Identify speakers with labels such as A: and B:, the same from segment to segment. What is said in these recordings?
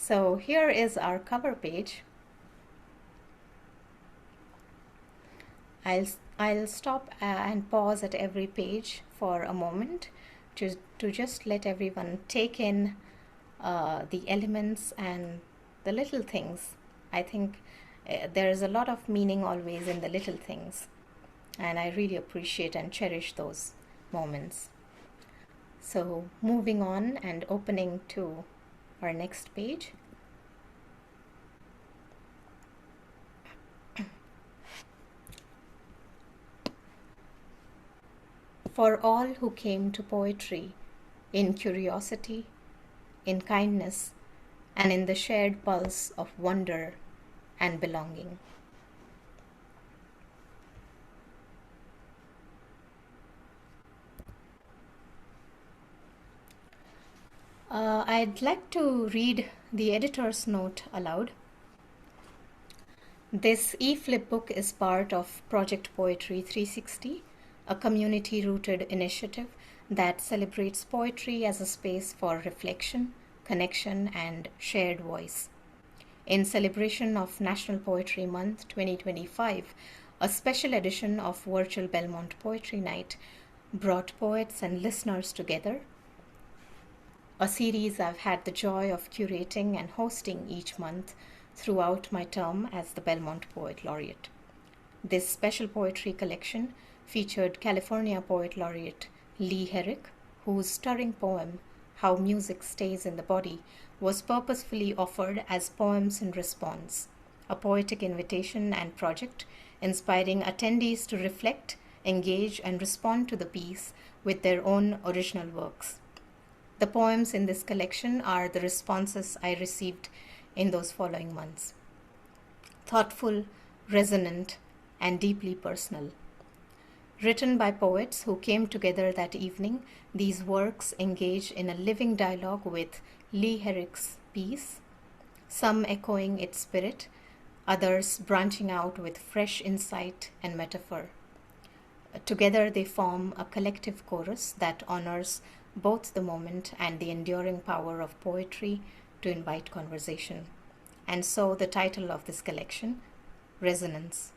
A: So here is our cover page. I'll stop and pause at every page for a moment to just let everyone take in the elements and the little things. I think there is a lot of meaning always in the little things, and I really appreciate and cherish those moments. So moving on and opening to our next page. For all who came to poetry in curiosity, in kindness, and in the shared pulse of wonder and belonging. I'd like to read the editor's note aloud. This e-flipbook is part of Project Poetry 360, a community-rooted initiative that celebrates poetry as a space for reflection, connection, and shared voice. In celebration of National Poetry Month 2025, a special edition of Virtual Belmont Poetry Night brought poets and listeners together, a series I've had the joy of curating and hosting each month throughout my term as the Belmont Poet Laureate. This special poetry collection featured California Poet Laureate Lee Herrick, whose stirring poem, How Music Stays in the Body, was purposefully offered as Poems in Response, a poetic invitation and project inspiring attendees to reflect, engage, and respond to the piece with their own original works. The poems in this collection are the responses I received in those following months. Thoughtful, resonant, and deeply personal. Written by poets who came together that evening, these works engage in a living dialogue with Lee Herrick's piece, some echoing its spirit, others branching out with fresh insight and metaphor. Together they form a collective chorus that honors both the moment and the enduring power of poetry to invite conversation. And so the title of this collection, Resonance.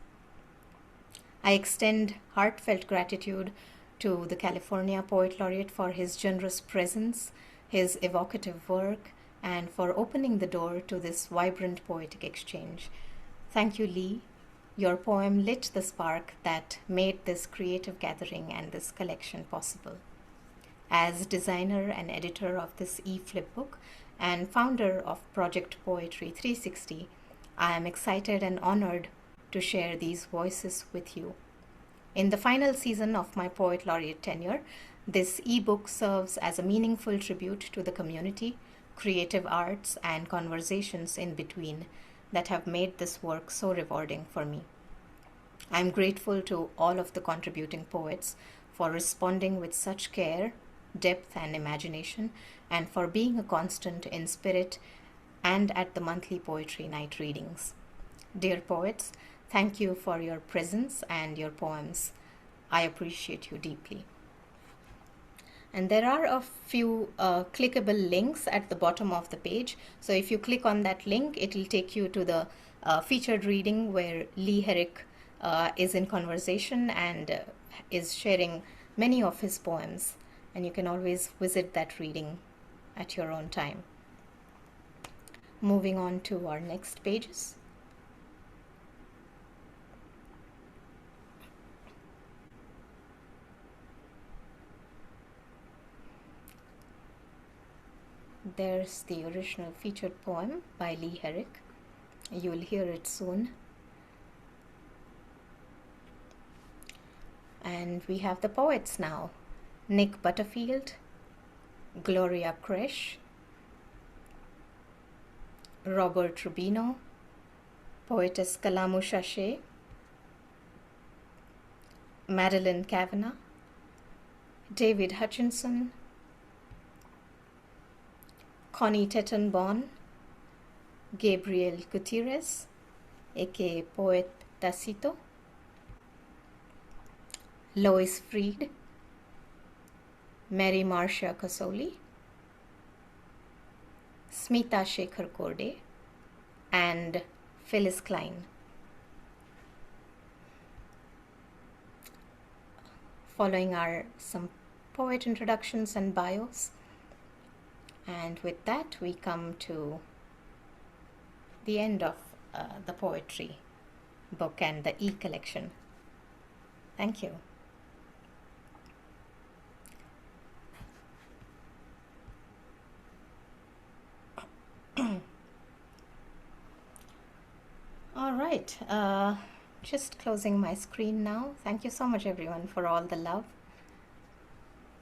A: I extend heartfelt gratitude to the California Poet Laureate for his generous presence, his evocative work, and for opening the door to this vibrant poetic exchange. Thank you, Lee. Your poem lit the spark that made this creative gathering and this collection possible. As designer and editor of this e-flipbook and founder of Project Poetry 360, I am excited and honored to share these voices with you. In the final season of my Poet Laureate tenure, this e-book serves as a meaningful tribute to the community, creative arts, and conversations in between that have made this work so rewarding for me. I am grateful to all of the contributing poets for responding with such care, depth, and imagination, and for being a constant in spirit and at the monthly poetry night readings. Dear poets, thank you for your presence and your poems. I appreciate you deeply. And there are a few clickable links at the bottom of the page. So if you click on that link, it will take you to the featured reading where Lee Herrick is in conversation and is sharing many of his poems. And you can always visit that reading at your own time. Moving on to our next pages. There's the original featured poem by Lee Herrick. You'll hear it soon. And we have the poets now. Nick Butterfield, Gloria Kresh, Robert Rubino, poetess Kalamu Shashe, Madeline Kavanagh, David Hutchinson, Connie Tettenborn, Gabriel Gutierrez, aka Poet Tacito, Lois Freed, Mary Marcia Casoli, Smita Shekhar Korde, and Phyllis Klein. Following are some poet introductions and bios. And with that, we come to the end of the poetry book and the e-collection. Thank you. All right, just closing my screen now. Thank you so much everyone for all the love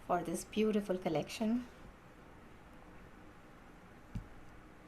A: for this beautiful collection.